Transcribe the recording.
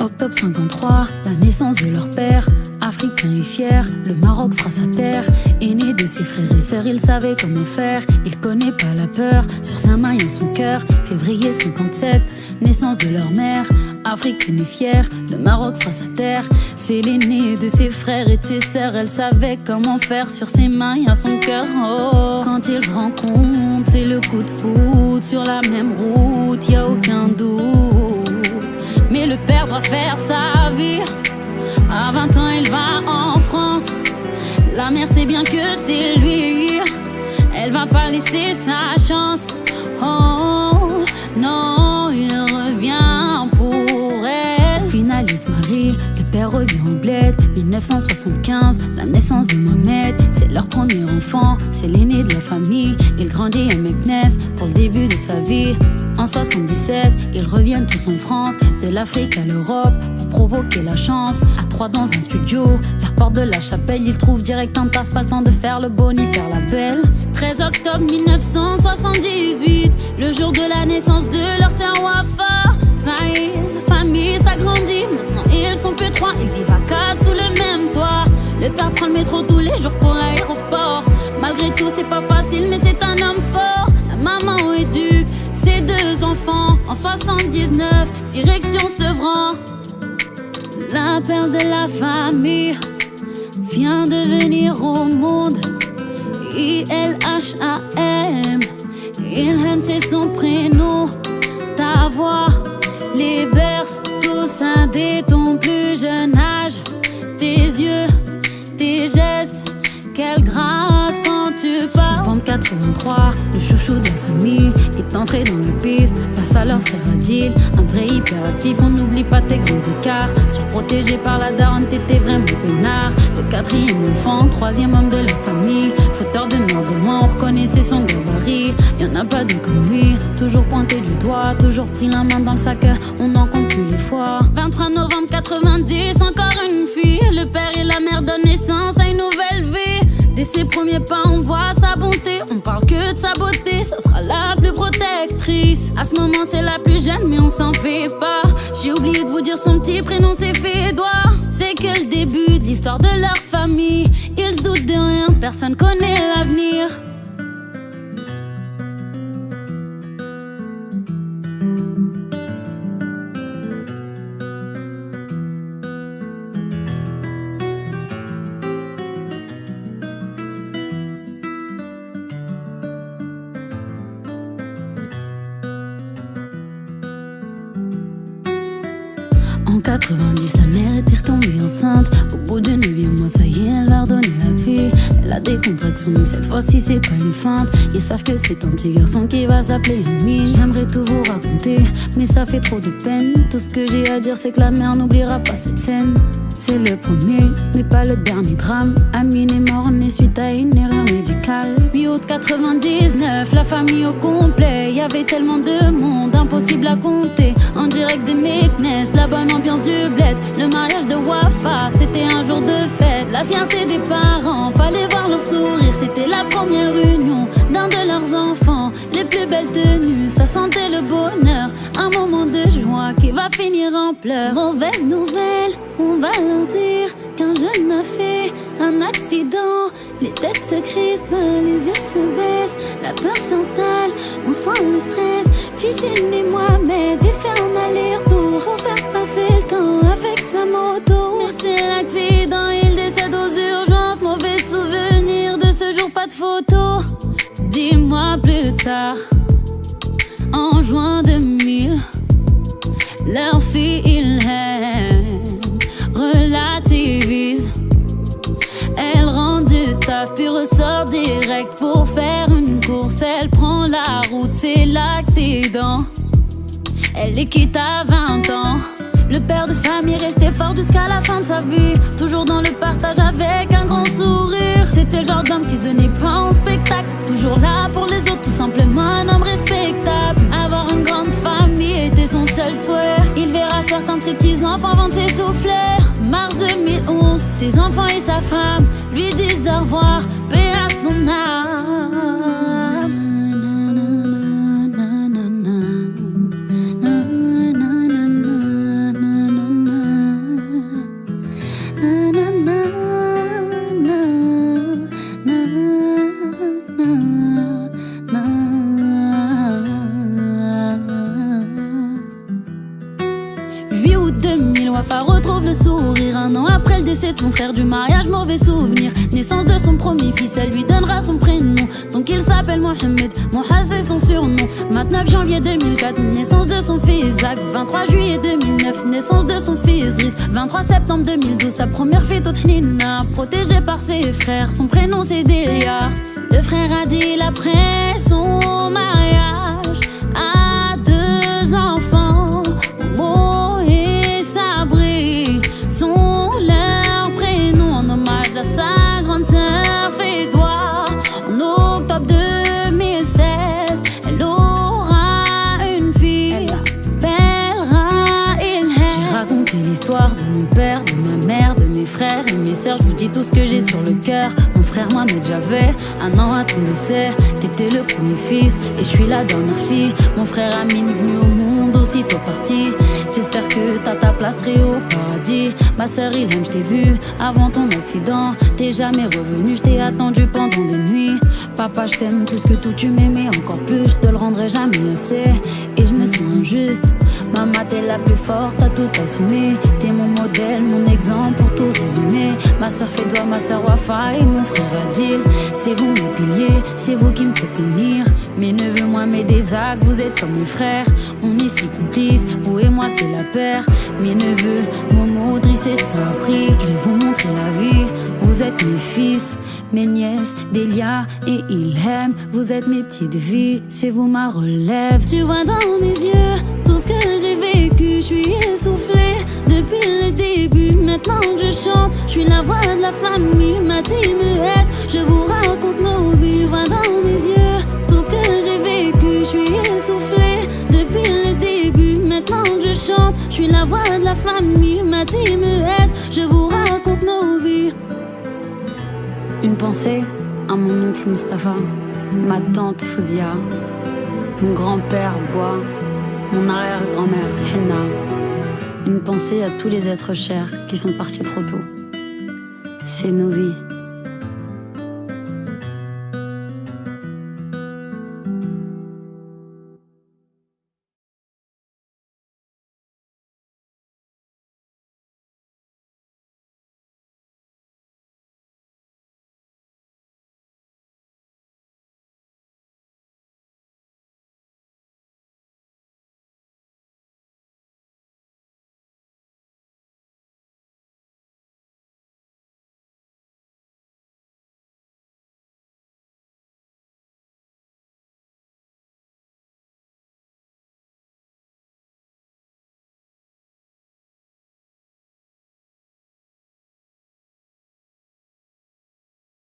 Octobre 53, la naissance de leur père. Africain et fier, le Maroc sera sa terre. Aîné de ses frères et sœurs, il savait comment faire. Il connaît pas la peur, sur sa main et son cœur. Février 57, naissance de leur mère. Africaine et fière, le Maroc sera sa terre. C'est l'aîné de ses frères et de ses sœurs. Elle savait comment faire, sur ses mains et à son cœur. Oh, quand ils se rencontrent, c'est le coup de foudre. Sur la même route, y a aucun doute. Mais le père doit faire sa vie. À 20 ans, il va en France. La mère sait bien que c'est lui. Elle va pas laisser sa chance. Oh, non, il revient pour elle. Finalise Marie, le père revient au bled. 1975, la naissance de Mohamed. C'est leur premier enfant, c'est l'aîné de la famille. Il grandit à Meknès pour le début de sa vie. En 77, ils reviennent tous en France, de l'Afrique à l'Europe, pour provoquer la chance. À 3 dans un studio, vers Porte de la Chapelle, ils trouvent direct un taf, pas le temps de faire le beau ni faire la belle. 13 octobre 1978, le jour de la naissance de leur sœur Wafa. Ça y est, la famille s'agrandit, maintenant ils sont que 3, ils vivent à 4 sous le même toit. Le père prend le métro tous les jours pour l'aéroport. Malgré tout, c'est pas facile, mais c'est un homme fort. La maman éduque ses 2 enfants. En 79, direction Sevran. La perle de la famille vient de venir au monde. ILHAM, Ilham c'est son prénom. Ta voix les berce tous dès ton plus jeune âge. Tes yeux, tes gestes, quelle grâce quand tu parles. Novembre 83, le chouchou de la famille est entré dans la piste. Passe à leur frère Adil, un vrai hyperactif. On n'oublie pas tes grands écarts. Surprotégé par la daronne, t'étais vraiment peinard. Le 4e enfant, 3e homme de la famille. Fauteur de nord de loin, on reconnaissait son gabarit. Y'en a pas deux comme lui, toujours pointé du doigt. Toujours pris la main dans le sac, on n'en compte plus les fois. 23 novembre 90, encore une fille. Le père et la mère donnent naissance à une nouvelle vie. Dès ses premiers pas, on voit sa bonté. On parle que de sa beauté, ça sera la plus protectrice. À ce moment, c'est la plus jeune, mais on s'en fait pas. J'ai oublié de vous dire son petit prénom, c'est Fédois. C'est que le début de l'histoire de leur famille. Ils se doutent de rien, personne connaît l'avenir. En 90, la mère était retombée enceinte. Au bout du 9e mois, ça y est, elle va redonner la vie. Elle a des contractions, mais cette fois-ci, c'est pas une feinte. Ils savent que c'est ton petit garçon qui va s'appeler Amine. J'aimerais tout vous raconter, mais ça fait trop de peine. Tout ce que j'ai à dire, c'est que la mère n'oubliera pas cette scène. C'est le premier, mais pas le dernier drame. Amine est mort né suite à une erreur médicale. 8 août 99, la famille au complet. Y avait tellement de monde, impossible à compter. En direct des Meknès, la bonne ambiance du bled. Le mariage de Wafa, c'était un jour de fête. La fierté des parents, fallait voir leur sourire. C'était la première union d'un de leurs enfants. Les plus belles tenues, ça sentait le bonheur. Un moment de joie qui va finir en pleurs. Mauvaise nouvelle, on va leur dire qu'un jeune a fait un accident. Les têtes se crispent, les yeux se baissent. La peur s'installe, on sent le stress. Fils aîné Mohamed, il fait un aller-retour pour faire passer le temps avec sa moto. Mais c'est l'accident, il décède aux urgences. Mauvais souvenir de ce jour, pas de photo. 10 mois plus tard, en juin 2000, leur fille Ilham relativise. Elle rentre du taf puis ressort direct pour faire une course. Elle prend la route, c'est l'accident. Elle les quitte à 20 ans. Le père de famille restait fort jusqu'à la fin de sa vie. Toujours dans le partage avec un grand sourire. C'était le genre d'homme qui se donnait pas en spectacle. Toujours là pour les autres, tout simplement un homme respectable. Avoir une grande famille était son seul souhait. Il verra certains de ses petits-enfants avant de s'essouffler. Mars 2011, ses enfants et sa femme lui disent au revoir, paix à son âme. décès de son frère, du mariage, mauvais souvenir. Naissance de son premier fils, elle lui donnera son prénom. Donc il s'appelle Mohamed, Moha c'est son surnom. 29 janvier 2004, naissance de son fils Zach. 23 juillet 2009, naissance de son fils Driss. 23 septembre 2012, sa première fille Tothlina. Protégée par ses frères, son prénom c'est Delia. Le frère Adil après son mariage a 2 enfants. Momo et Sabri sont leurs prénoms en hommage à sa grande sœur Fédois. En octobre 2016, elle aura une fille, appellera Ilhem. J'ai raconté l'histoire de mon père, de ma mère, de mes frères et mes sœurs. Je vous dis tout ce que j'ai sur le cœur. Mon frère Mohamed, j'avais 1 an à ton décès. T'étais le premier fils et je suis la dernière fille. Mon frère Amine venu au monde aussitôt parti. J'espère que t'as ta place très haut au paradis. Ma sœur Ilhem, je t'ai vue avant ton accident. T'es jamais revenu, je t'ai attendu pendant des nuits. Papa, je t'aime plus que tout, tu m'aimais encore plus. Je te le rendrai jamais assez et je me sens injuste. Maman, t'es la plus forte, t'as tout assumé. T'es mon modèle, mon exemple pour tout résumer. Ma sœur Fédois, ma sœur Wafa et mon frère Adil. C'est vous mes piliers, c'est vous qui me faites tenir. Mes neveux, moi, mes Zach, vous êtes comme mes frères. On est si complices, vous et moi c'est la paire. Mes neveux, Momo, Driss et Sabri. Je vais vous montrer la vie. Vous êtes mes fils, mes nièces, Delia et Ilhem. Vous êtes mes petites vies, c'est vous ma relève. Tu vois dans mes yeux tout ce que j'ai vécu. Je suis essoufflée depuis le début. Maintenant que je chante, je suis la voix de la famille. Ma team S, je vous raconte nos vies. Vois dans mes yeux tout ce que j'ai vécu. Je suis essoufflée depuis le début. Maintenant que je chante, je suis la voix de la famille. Ma team S, je vous raconte nos vies. Une pensée à mon oncle Mustapha, ma tante Fouzia, mon grand-père Bois, mon arrière-grand-mère Henna. Une pensée à tous les êtres chers qui sont partis trop tôt. C'est nos vies.